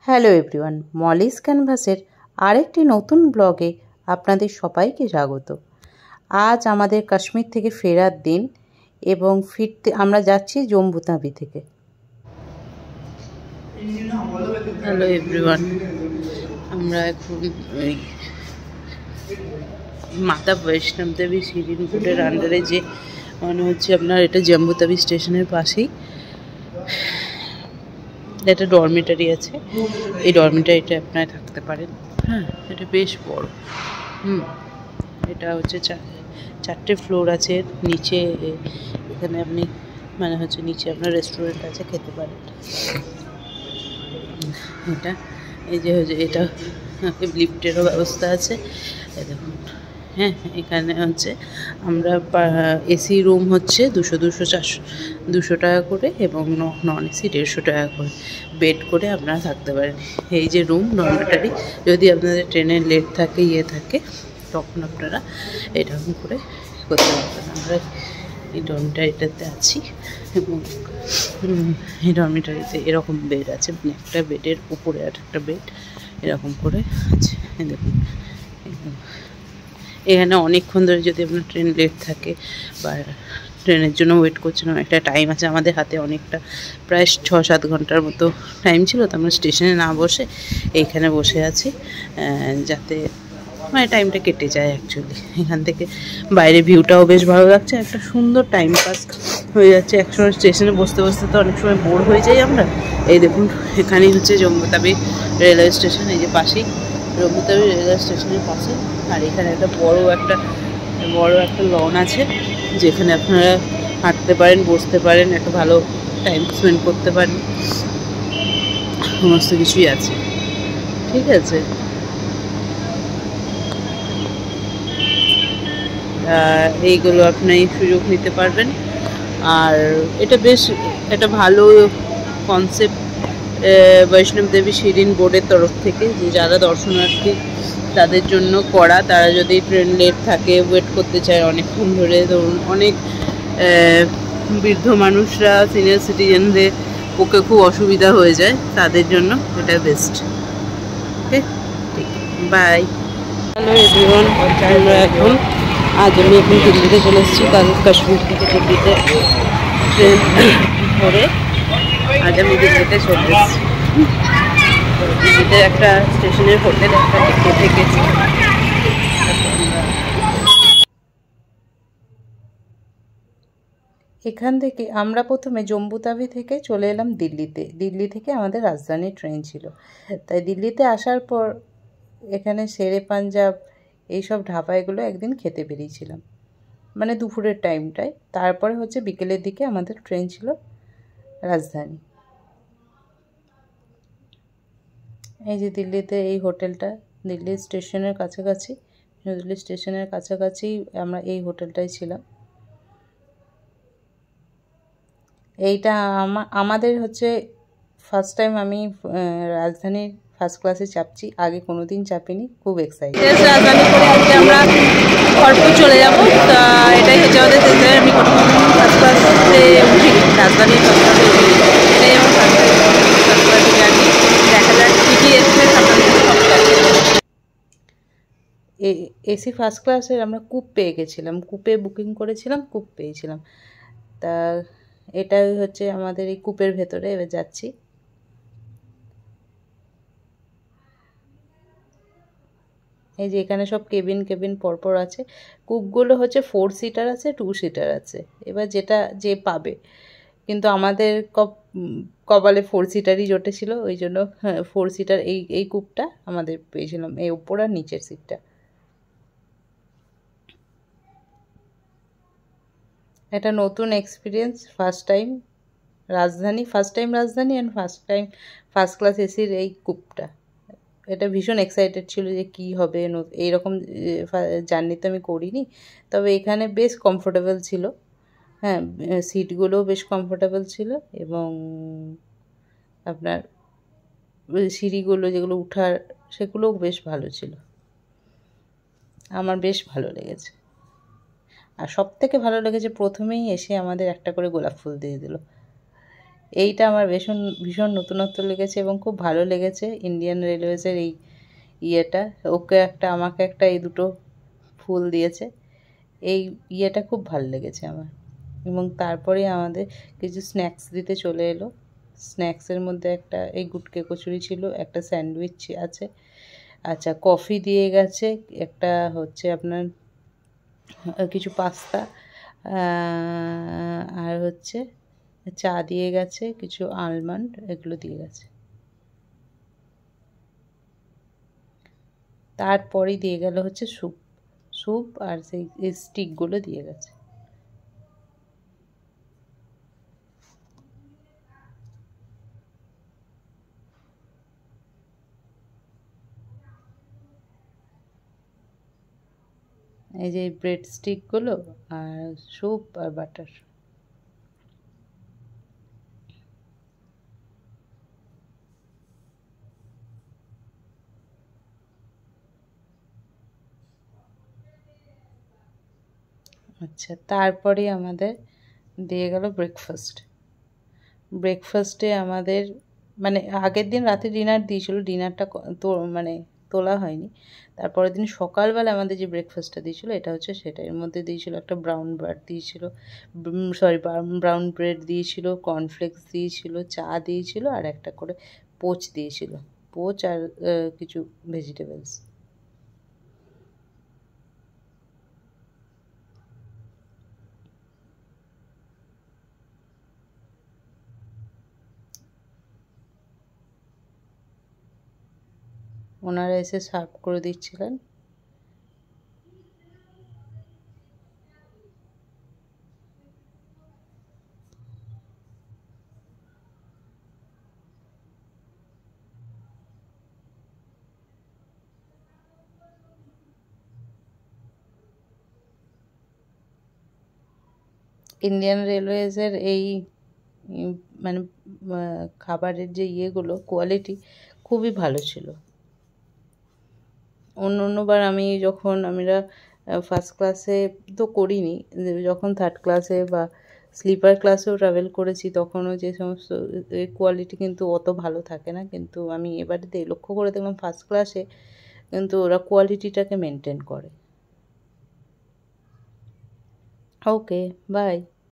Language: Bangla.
হ্যালো এভরিওয়ান, মলিস ক্যানভাসের আরেকটি নতুন ব্লগে আপনাদের সবাইকে স্বাগত। আজ আমাদের কাশ্মীর থেকে ফেরার দিন এবং ফিরতে আমরা যাচ্ছি জম্বুতাবি থেকে। হ্যালো এভরিওয়ান, আমরা এখন ওই মাতা বৈষ্ণব দেবী শিরিন রোডের আন্ডারে যে মনে হচ্ছে আপনার এটা জম্বুতাবি স্টেশনের পাশেই একটা ডরমিটারি আছে। এই ডরমিটারিটা আপনারা থাকতে পারেন। হ্যাঁ, এটা বেশ বড়। এটা হচ্ছে চারটে ফ্লোর আছে। নিচে এখানে আপনি মানে হচ্ছে নিচে আপনার রেস্টুরেন্ট আছে, খেতে পারেন। এটা এই যে হচ্ছে এটা লিফটেরও ব্যবস্থা আছে। দেখুন, হ্যাঁ, এখানে হচ্ছে আমরা এসি রুম হচ্ছে 200 টাকা করে এবং নন এসি 150 টাকা করে বেড করে আপনারা থাকতে পারেন। এই যে রুম ডরমিটারি, যদি আপনাদের ট্রেনের লেট থাকে থাকে তখন আপনারা এরকম করে করতে পারবেন। আমরা এই ডরমিটারিটাতে আছি এবং এই ডরমিটারিতে এরকম বেড আছে, মানে একটা বেডের উপরে আর একটা বেড এরকম করে আছে। দেখুন, এখানে অনেকক্ষণ ধরে যদি আপনার ট্রেন লেট থাকে বা ট্রেনের জন্য ওয়েট করছেন, একটা টাইম আছে আমাদের হাতে, অনেকটা প্রায় 6-7 ঘন্টার মতো টাইম ছিল, তো আমরা স্টেশনে না বসে এইখানে বসে আছি যাতে মানে টাইমটা কেটে যায়। অ্যাকচুয়ালি এখান থেকে বাইরে ভিউটাও বেশ ভালো লাগছে, একটা সুন্দর টাইম পাস হয়ে যাচ্ছে। একসময় স্টেশনে বসতে বসতে তো অনেক সময় বোর হয়ে যাই আমরা। এই দেখুন, এখানেই হচ্ছে জম্বুতাবি রেলওয়ে স্টেশন, এই যে পাশেই জম্বুতাবি রেলওয়ে স্টেশনের পাশে। আর এখানে একটা বড় একটা লন আছে, যেখানে আপনারা হাঁটতে পারেন, বসতে পারেন, একটা ভালো টাইম স্পেন্ড করতে পারেন, সমস্ত কিছুই আছে। ঠিক আছে, এইগুলো আপনি সুযোগ নিতে পারবেন। আর এটা বেশ একটা ভালো কনসেপ্ট বৈষ্ণব দেবী শিরিন বোর্ডের তরফ থেকে, যে যারা দর্শনার্থী তাদের জন্য করা। তারা যদি ট্রেন লেট থাকে, ওয়েট করতে চায় অনেকক্ষণ ধরে, ধরুন অনেক বৃদ্ধ মানুষরা, সিনিয়র সিটিজেনদের পক্ষে খুব অসুবিধা হয়ে যায়, তাদের জন্য এটা বেস্ট। ওকে, ঠিক, বাই। হ্যালো এভরিওয়ান, আমরা এখন আমি এখন দিল্লিতে চলে এসেছি। কাশ্মীর থেকে দিল্লিতে ট্রেন ধরে আজ আমি দিল্লিতে চলে এসেছি। দিল্লিতে একটা স্টেশনের হোটেল একটা থেকেছি। এখান থেকে আমরা প্রথমে জম্বুতাবি থেকে চলে এলাম দিল্লিতে। দিল্লি থেকে আমাদের রাজধানী ট্রেন ছিল, তাই দিল্লিতে আসার পর এখানে শেরে পাঞ্জাব এইসব ধাবাগুলো একদিন খেতে বেরিয়েছিলাম, মানে দুপুরের টাইমটায়। তারপরে হচ্ছে বিকেলের দিকে আমাদের ট্রেন ছিল রাজধানী। এই যে দিল্লিতে এই হোটেলটা, দিল্লি স্টেশনের কাছাকাছি, দিল্লি স্টেশনের কাছাকাছি আমরা এই হোটেলটায় ছিলাম। এইটা আমাদের হচ্ছে ফার্স্ট টাইম আমি রাজধানীর ফার্স্ট ক্লাসে চাপছি, আগে কোনো দিন চাপিনি, খুব এক্সাইটেড। রাজধানী করে আজকে আমরা খড়গপুর চলে যাবো, তা এটাই হচ্ছে আমাদের আমি ফার্স্ট ক্লাসে উঠি, রাজধানীর ফার্স্ট ক্লাসে উঠি। এটাই আমার ফার্স্ট ক্লাসে জার্নি। দেখা যাক কী কী এসছে এসি ফার্স্ট ক্লাসের আমরা কূপ পেয়ে গেছিলাম, কূপে বুকিং করেছিলাম, কূপ পেয়েছিলাম। তা এটাই হচ্ছে আমাদের এই কূপের ভেতরে এবার যাচ্ছি। এই যে এখানে সব কেবিন পরপর আছে। কূপগুলো হচ্ছে 4 সিটার আছে, 2 সিটার আছে, এবার যেটা যে পাবে। কিন্তু আমাদের কপালে 4 সিটারই জোটেছিল, ওই জন্য 4 সিটার এই কূপটা আমাদের পেয়েছিলাম, এই উপর আর নিচের সিটটা। এটা নতুন এক্সপিরিয়েন্স, ফার্স্ট টাইম রাজধানী and first time first class এসির এই কূপটা। এটা ভীষণ এক্সাইটেড ছিল যে কী হবে, এইরকম জার্নি তো আমি করিনি। তবে এখানে বেশ কমফোর্টেবল ছিল, হ্যাঁ, সিটগুলোও বেশ কমফোর্টেবল ছিল এবং আপনার সিঁড়িগুলো যেগুলো উঠার সেগুলোও বেশ ভালো ছিল, আমার বেশ ভালো লেগেছে। আর সব থেকে ভালো লেগেছে প্রথমেই এসে আমাদের একটা করে গোলাপ ফুল দিয়ে দিল। এইটা আমার ভীষণ ভীষণ নতুনত্ব লেগেছে এবং খুব ভালো লেগেছে ইন্ডিয়ান রেলওয়েজের এই ইয়েটা। ওকে একটা, আমাকে একটা, এই দুটো ফুল দিয়েছে। এই ইয়েটা খুব ভালো লেগেছে আমার। এবং তারপরে আমাদের কিছু স্ন্যাক্স দিতে চলে এলো। স্ন্যাক্সের মধ্যে একটা এই গুটকে কচুরি ছিল, একটা স্যান্ডউইচ আছে, আচ্ছা কফি দিয়ে গেছে, একটা হচ্ছে আপনার কিছু পাস্তা, আর হচ্ছে চা দিয়ে গেছে, কিছু আলমন্ড, এগুলো দিয়ে গেছে। তারপরেই দিয়ে গেল হচ্ছে স্যুপ, স্যুপ আর সেই স্টিকগুলো দিয়ে গেছে। এই যে ব্রেড স্টিকগুলো আর স্যুপ আর বাটার। আচ্ছা, তারপরে আমাদের দিয়ে গেল ব্রেকফাস্ট। ব্রেকফাস্টে আমাদের মানে আগের দিন রাতে ডিনার দিয়েছিল, ডিনারটা তো মানে তোলা হয়নি। তারপরের দিন সকালবেলা আমাদের যে ব্রেকফাস্টটা দিয়েছিল এটা হচ্ছে সেটা। এর মধ্যে দিয়েছিল একটা ব্রাউন ব্রেড দিয়েছিল, সরি ব্রাউন ব্রেড দিয়েছিল, কর্নফ্লেক্স দিয়েছিল, চা দিয়েছিল, আর একটা করে পোচ দিয়েছিল, পোচ আর কিছু ভেজিটেবলস। ওনারা এসে সার্ভ করে দিচ্ছিলেন। ইন্ডিয়ান রেলওয়েজের এই মানে খাবারের যে ইয়েগুলো কোয়ালিটি খুবই ভালো ছিল। অন্যবার আমি যখন আমরা ফার্স্ট ক্লাসে তো করিনি, যখন থার্ড ক্লাসে বা স্লিপার ক্লাসেও ট্রাভেল করেছি তখনও যে সমস্ত কোয়ালিটি কিন্তু অত ভালো থাকে না, কিন্তু আমি এবারে লক্ষ্য করে দেখলাম ফার্স্ট ক্লাসে কিন্তু ওরা কোয়ালিটিটাকে মেনটেন করে। ওকে, বাই।